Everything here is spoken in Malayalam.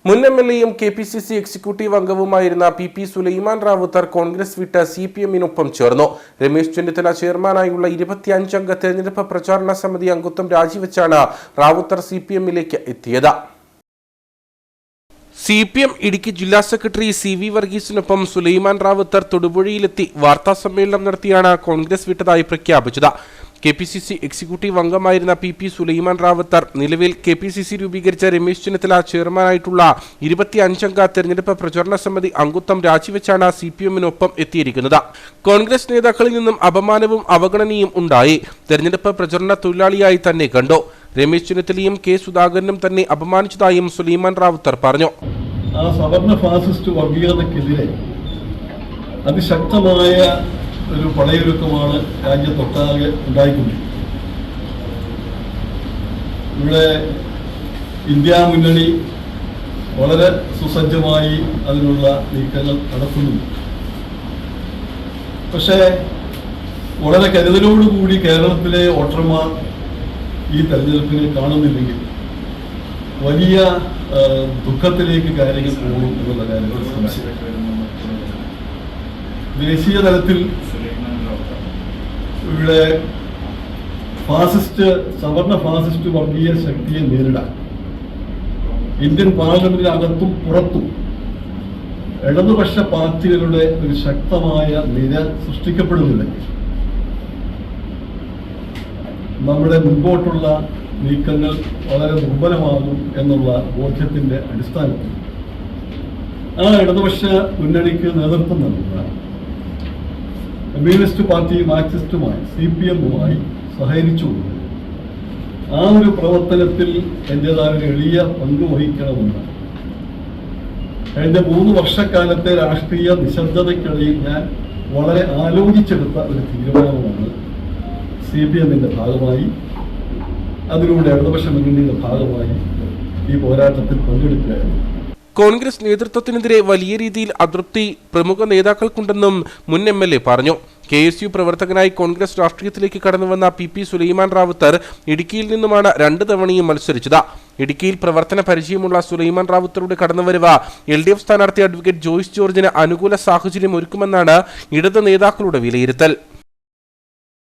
മുൻ എംഎൽഎയും കെപിസിസി എക്സിക്യൂട്ടീവ് അംഗവുമായിരുന്ന പി സുലൈമാൻ റാവുത്തർ കോൺഗ്രസ് വിട്ട് സിപിഎമ്മിനൊപ്പം ചേർന്നു. രമേശ് ചെന്നിത്തല ചെയർമാനായുള്ള 25 അംഗ തെരഞ്ഞെടുപ്പ് പ്രചാരണ സമിതി അംഗത്വം രാജിവെച്ചാണ് റാവുത്തർ സിപിഎമ്മിലേക്ക് എത്തിയത്. സിപിഎം ഇടുക്കി ജില്ലാ സെക്രട്ടറി CV വർഗീസിനൊപ്പം സുലൈമാൻ റാവുത്തർ തൊടുപുഴയിലെത്തി വാർത്താസമ്മേളനം നടത്തിയാണ് കോൺഗ്രസ് വിട്ടതായി പ്രഖ്യാപിച്ചത്. കെപിസിസി എക്സിക്യൂട്ടീവ് അംഗമായിരുന്ന പി സുലൈമാൻ റാവുത്തർ നിലവിൽ കെപിസിസി രൂപീകരിച്ച രമേശ് ചെന്നിത്തല ചെയർമാനായിട്ടുള്ള 25 അംഗ തെരഞ്ഞെടുപ്പ് പ്രചാരണ സമിതി അംഗത്വം രാജിവെച്ചാണ് സിപിഎമ്മിനൊപ്പം എത്തിയിരിക്കുന്നത്. കോൺഗ്രസ് നേതാക്കളിൽ നിന്നും അപമാനവും അവഗണനയും ഉണ്ടായി. തെരഞ്ഞെടുപ്പ് പ്രചരണ തൊഴിലാളിയായി തന്നെ കണ്ടു. രമേശ് ചെന്നിത്തലയും കെ സുധാകരനും തന്നെ അപമാനിച്ചതായും സുലൈമാൻ റാവുത്തർ പറഞ്ഞു. ആ സവർണ ഫാസിസ്റ്റ് വർഗീയതയ്ക്കെതിരെ അതിശക്തമായ ഒരു പടയൊരുക്കമാണ് രാജ്യത്തൊട്ടാകെ ഉണ്ടായിക്കൊണ്ടിരിക്കുന്നത്. ഇവിടെ ഇന്ത്യ മുന്നണി വളരെ സുസജ്ജമായി അതിനുള്ള നീക്കങ്ങൾ നടത്തുന്നുണ്ട്. പക്ഷേ വളരെ കരുതലോടുകൂടി കേരളത്തിലെ വോട്ടർമാർ ഈ തെരഞ്ഞെടുപ്പിനെ കാണുന്നില്ലെങ്കിൽ വലിയ ദുഃഖത്തിലേക്ക് കാര്യങ്ങൾ പോകും എന്നുള്ള കാര്യത്തിൽ സംശയം. ദേശീയ തലത്തിൽ ഇവിടെ സവർണ ഫാസിസ്റ്റ് വർഗീയ ശക്തിയെ നേരിടാൻ ഇന്ത്യൻ പാർലമെന്റിനകത്തും പുറത്തും ഇടതുപക്ഷ പാർട്ടികളുടെ ഒരു ശക്തമായ നിര സൃഷ്ടിക്കപ്പെടുന്നില്ലെങ്കിൽ നമ്മുടെ മുൻപോട്ടുള്ള നീക്കങ്ങൾ വളരെ ദുർബലമാകും എന്നുള്ള ബോധ്യത്തിന്റെ അടിസ്ഥാനത്തിൽ ആ ഇടതുപക്ഷ മുന്നണിക്ക് നേതൃത്വം നൽകുന്ന കമ്മ്യൂണിസ്റ്റ് പാർട്ടി മാർക്സിസ്റ്റുമായി സിപിഎമ്മുമായി സഹകരിച്ചുകൊണ്ട് ആ ഒരു പ്രവർത്തനത്തിൽ എന്റേതായ ഒരു എളിയ പങ്ക് വഹിക്കണമെന്ന് കഴിഞ്ഞ 3 വർഷക്കാലത്തെ രാഷ്ട്രീയ നിശബ്ദതയ്ക്കിടയിൽ ഞാൻ വളരെ ആലോചിച്ചെടുത്ത ഒരു തീരുമാനമാണ് സിപിഎമ്മിന്റെ ഭാഗമായി അതിലൂടെ ഇടതുപക്ഷ മുന്നണിയുടെ ഭാഗമായി ഈ പോരാട്ടത്തിൽ പങ്കെടുക്കുകയായിരുന്നു. കോൺഗ്രസ് നേതൃത്വത്തിനെതിരെ വലിയ രീതിയിൽ അതൃപ്തി പ്രമുഖ നേതാക്കൾക്കുണ്ടെന്നും മുൻ എംഎൽഎ പറഞ്ഞു. KSU പ്രവർത്തകനായി കോൺഗ്രസ് രാഷ്ട്രീയത്തിലേക്ക് കടന്നുവന്ന പി സുലൈമാൻ റാവുത്തർ ഇടുക്കിയിൽ നിന്നുമാണ് 2 തവണയും മത്സരിച്ചത്. ഇടുക്കിയിൽ പ്രവർത്തന പരിചയമുള്ള സുലൈമാൻ റാവുത്തറുടെ കടന്നുവരവ് LDF സ്ഥാനാർത്ഥി അഡ്വക്കേറ്റ് ജോയ്സ് ജോർജിന് അനുകൂല സാഹചര്യം ഒരുക്കുമെന്നാണ് ഇടത് നേതാക്കളുടെ വിലയിരുത്തൽ.